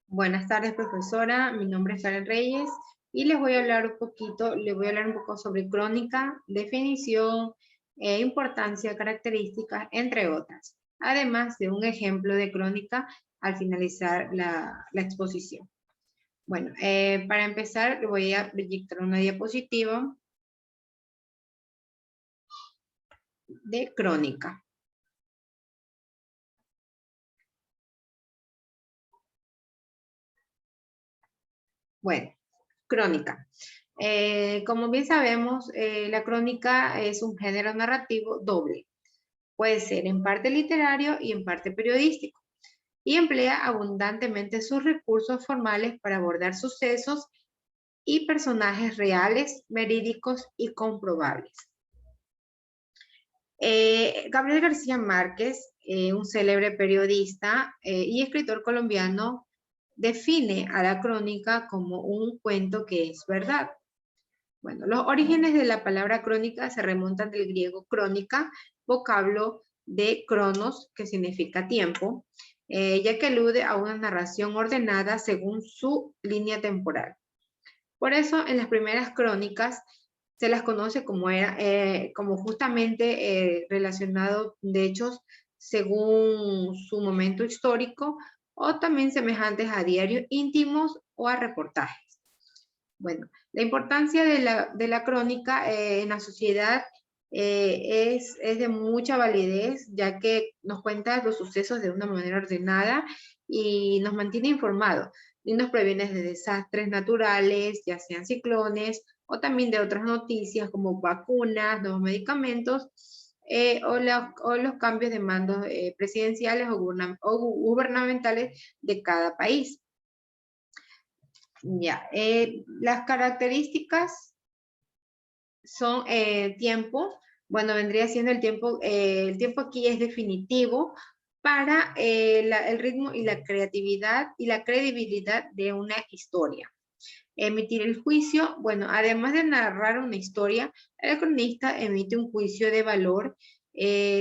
Buenas tardes, profesora. Mi nombre es Karen Reyes y les voy a hablar un poco sobre crónica, definición, importancia, características, entre otras. Además de un ejemplo de crónica al finalizar la exposición. Bueno, para empezar, le voy a proyectar una diapositiva de crónica. Bueno, crónica. Como bien sabemos, la crónica es un género narrativo doble. Puede ser en parte literario y en parte periodístico, y emplea abundantemente sus recursos formales para abordar sucesos y personajes reales, verídicos y comprobables. Gabriel García Márquez, un célebre periodista y escritor colombiano, define a la crónica como un cuento que es verdad. Bueno, los orígenes de la palabra crónica se remontan del griego crónica, vocablo de cronos, que significa tiempo, ya que alude a una narración ordenada según su línea temporal. Por eso, en las primeras crónicas se las conoce como justamente relacionado de hechos según su momento histórico o también semejantes a diarios íntimos o a reportajes. Bueno, la importancia de la crónica en la sociedad es de mucha validez, ya que nos cuenta los sucesos de una manera ordenada y nos mantiene informados y nos previene de desastres naturales, ya sean ciclones o también de otras noticias como vacunas, nuevos medicamentos o los cambios de mandos presidenciales o gubernamentales de cada país. Ya, las características son tiempo. Bueno, vendría siendo el tiempo aquí es definitivo para el ritmo y la creatividad y la credibilidad de una historia. Emitir el juicio, bueno, además de narrar una historia, el cronista emite un juicio de valor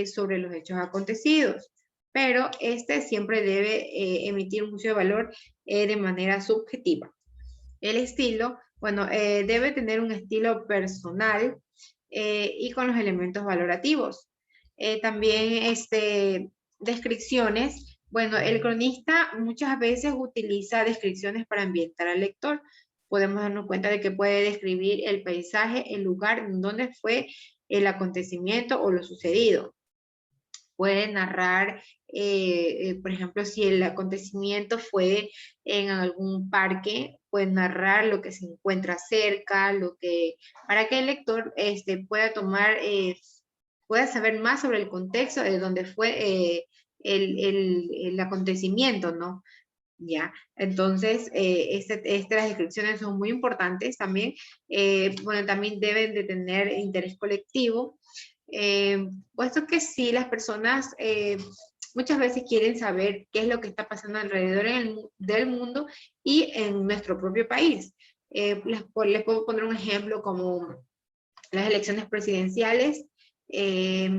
sobre los hechos acontecidos, pero este siempre debe emitir un juicio de valor de manera subjetiva. El estilo, bueno, debe tener un estilo personal y con los elementos valorativos. También descripciones. Bueno, el cronista muchas veces utiliza descripciones para ambientar al lector. Podemos darnos cuenta de que puede describir el paisaje, el lugar en donde fue el acontecimiento o lo sucedido. Puede narrar, por ejemplo, si el acontecimiento fue en algún parque, puede narrar lo que se encuentra cerca, para que el lector pueda pueda saber más sobre el contexto de donde fue el acontecimiento, ¿no? Ya, entonces, estas descripciones son muy importantes también. Bueno, también deben de tener interés colectivo, puesto que sí, las personas muchas veces quieren saber qué es lo que está pasando alrededor del mundo y en nuestro propio país. Les puedo poner un ejemplo como las elecciones presidenciales. eh,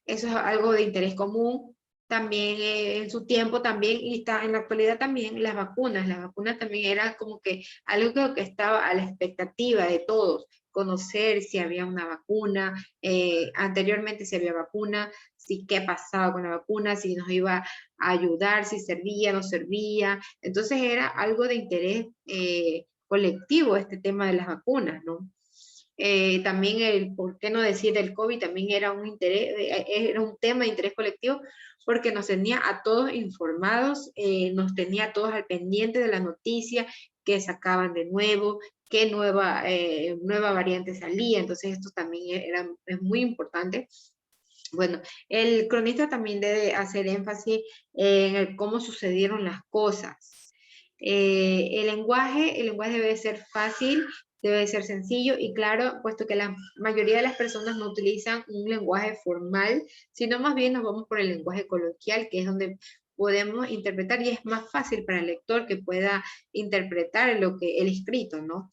Eso es algo de interés común. También en su tiempo también, y está en la actualidad también, las vacunas también eran como que algo que estaba a la expectativa de todos, conocer si había una vacuna, anteriormente si había vacuna, si qué pasaba con la vacuna, si nos iba a ayudar, si servía, no servía. Entonces era algo de interés colectivo este tema de las vacunas, ¿no? También el, ¿por qué no decir el COVID? También era un interés, era un tema de interés colectivo porque nos tenía a todos informados, nos tenía a todos al pendiente de la noticia que sacaban de nuevo, qué nueva variante salía, entonces esto también es muy importante. Bueno, el cronista también debe hacer énfasis en cómo sucedieron las cosas. El lenguaje debe ser fácil, debe ser sencillo y claro, puesto que la mayoría de las personas no utilizan un lenguaje formal, sino más bien nos vamos por el lenguaje coloquial, que es donde podemos interpretar y es más fácil para el lector que pueda interpretar el escrito, ¿no?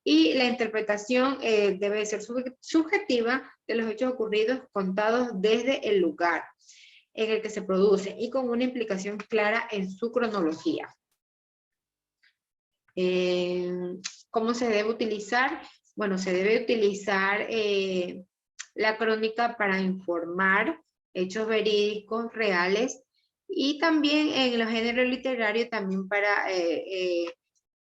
Y la interpretación debe ser subjetiva de los hechos ocurridos contados desde el lugar en el que se produce y con una implicación clara en su cronología. ¿Cómo se debe utilizar? Bueno, se debe utilizar la crónica para informar hechos verídicos, reales, y también en los géneros literarios también para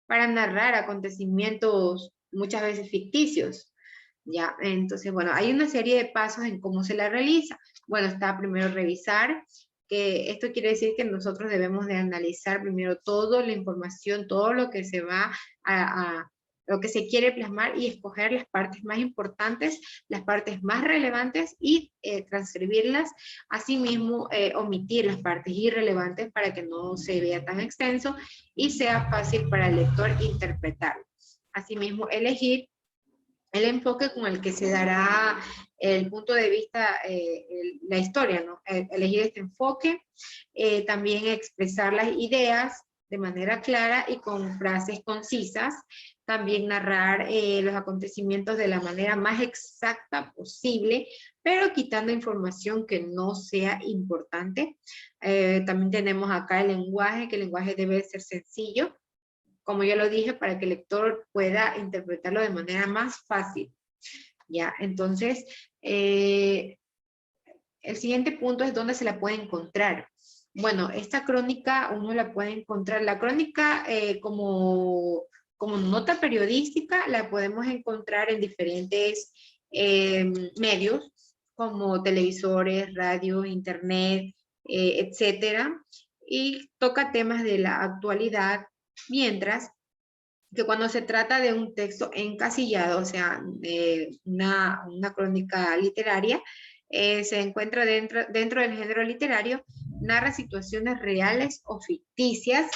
narrar acontecimientos muchas veces ficticios. Ya, entonces, bueno, hay una serie de pasos en cómo se la realiza. Bueno, está primero revisar, que esto quiere decir que nosotros debemos de analizar primero toda la información, todo lo que se va lo que se quiere plasmar y escoger las partes más importantes, las partes más relevantes y transcribirlas. Asimismo, omitir las partes irrelevantes para que no se vea tan extenso y sea fácil para el lector interpretarlo. Asimismo, elegir el enfoque con el que se dará el punto de vista, la historia, ¿no? Elegir este enfoque, también expresar las ideas de manera clara y con frases concisas, también narrar los acontecimientos de la manera más exacta posible, pero quitando información que no sea importante. También tenemos acá el lenguaje, que el lenguaje debe ser sencillo, como yo lo dije, para que el lector pueda interpretarlo de manera más fácil. Ya, entonces, el siguiente punto es dónde se la puede encontrar. Bueno, esta crónica uno la puede encontrar, la crónica como nota periodística la podemos encontrar en diferentes medios, como televisores, radio, internet, etcétera, y toca temas de la actualidad, mientras que cuando se trata de un texto encasillado, o sea, una crónica literaria, se encuentra dentro del género literario, narra situaciones reales o ficticias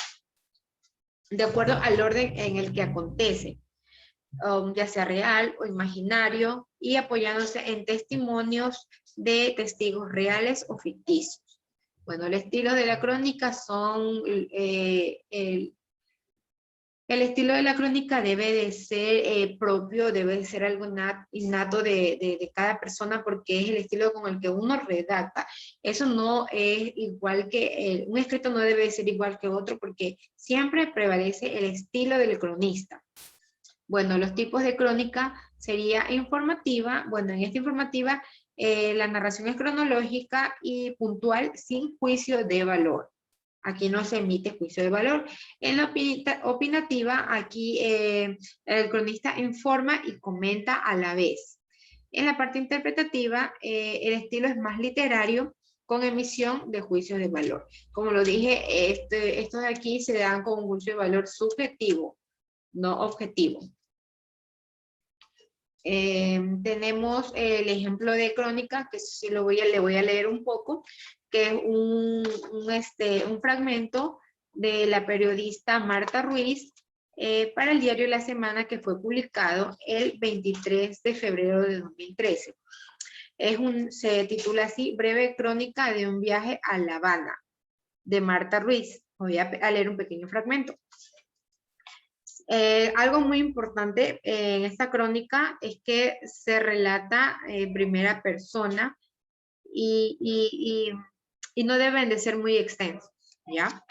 de acuerdo al orden en el que acontece, ya sea real o imaginario, y apoyándose en testimonios de testigos reales o ficticios. Bueno, el estilo de la crónica son el estilo de la crónica debe de ser propio, debe de ser algo innato de cada persona, porque es el estilo con el que uno redacta. Eso no es igual que, un escrito no debe ser igual que otro, porque siempre prevalece el estilo del cronista. Bueno, los tipos de crónica sería informativa. Bueno, en esta informativa la narración es cronológica y puntual sin juicio de valor. Aquí no se emite juicio de valor. En la opinativa, aquí el cronista informa y comenta a la vez. En la parte interpretativa, el estilo es más literario, con emisión de juicios de valor. Como lo dije, estos de aquí se dan con un juicio de valor subjetivo, no objetivo. Tenemos el ejemplo de crónica, que sí le voy a leer un poco, que es un fragmento de la periodista Marta Ruiz para el diario La Semana, que fue publicado el 23 de febrero de 2013. Se titula así, Breve crónica de un viaje a La Habana, de Marta Ruiz. Voy a leer un pequeño fragmento. Algo muy importante en esta crónica es que se relata en primera persona y no deben de ser muy extensos, ¿ya?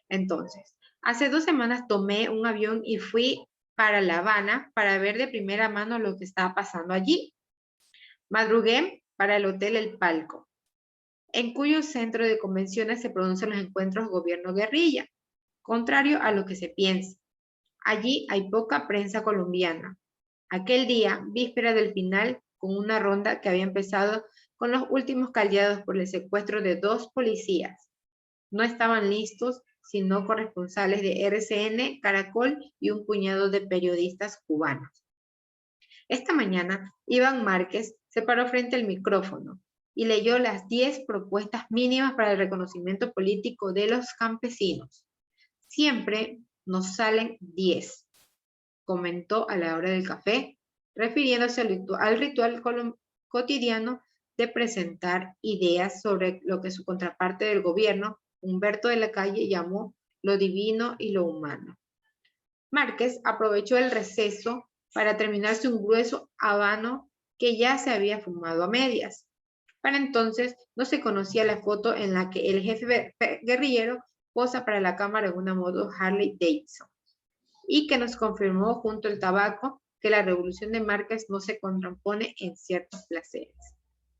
Entonces, hace 2 semanas tomé un avión y fui para La Habana para ver de primera mano lo que estaba pasando allí. Madrugué para el Hotel El Palco, en cuyo centro de convenciones se producen los encuentros gobierno-guerrilla, contrario a lo que se piensa. Allí hay poca prensa colombiana. Aquel día, víspera del final, con una ronda que había empezado con los últimos caldeados por el secuestro de 2 policías. No estaban listos, sino corresponsales de RCN, Caracol y un puñado de periodistas cubanos. Esta mañana, Iván Márquez se paró frente al micrófono y leyó las 10 propuestas mínimas para el reconocimiento político de los campesinos. Siempre nos salen 10, comentó a la hora del café, refiriéndose al ritual cotidiano de presentar ideas sobre lo que su contraparte del gobierno, Humberto de la Calle, llamó lo divino y lo humano. Márquez aprovechó el receso para terminarse un grueso habano que ya se había fumado a medias. Para entonces no se conocía la foto en la que el jefe guerrillero posa para la cámara en una moto Harley Davidson. y que nos confirmó junto al tabaco que la revolución de marcas no se contrapone en ciertos placeres.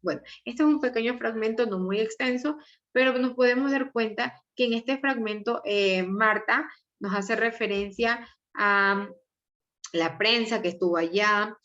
Bueno, este es un pequeño fragmento no muy extenso, pero nos podemos dar cuenta que en este fragmento Marta nos hace referencia a la prensa que estuvo allá,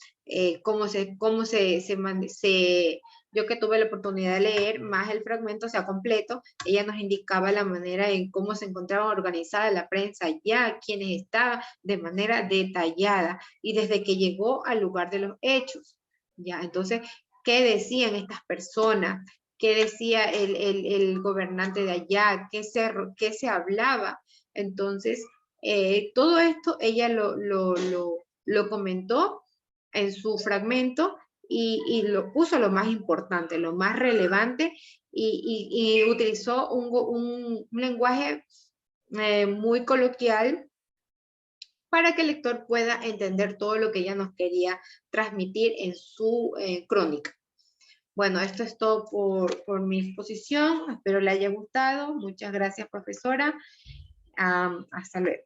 yo que tuve la oportunidad de leer más el fragmento, o sea, completo, ella nos indicaba la manera en cómo se encontraba organizada la prensa allá, quienes estaban de manera detallada y desde que llegó al lugar de los hechos, ¿ya? Entonces, ¿qué decían estas personas? ¿Qué decía el gobernante de allá? ¿Qué se hablaba? Entonces, todo esto ella lo comentó en su fragmento y lo puso lo más importante, lo más relevante y utilizó un lenguaje muy coloquial para que el lector pueda entender todo lo que ella nos quería transmitir en su crónica. Bueno, esto es todo por mi exposición. Espero le haya gustado. Muchas gracias, profesora. Hasta luego.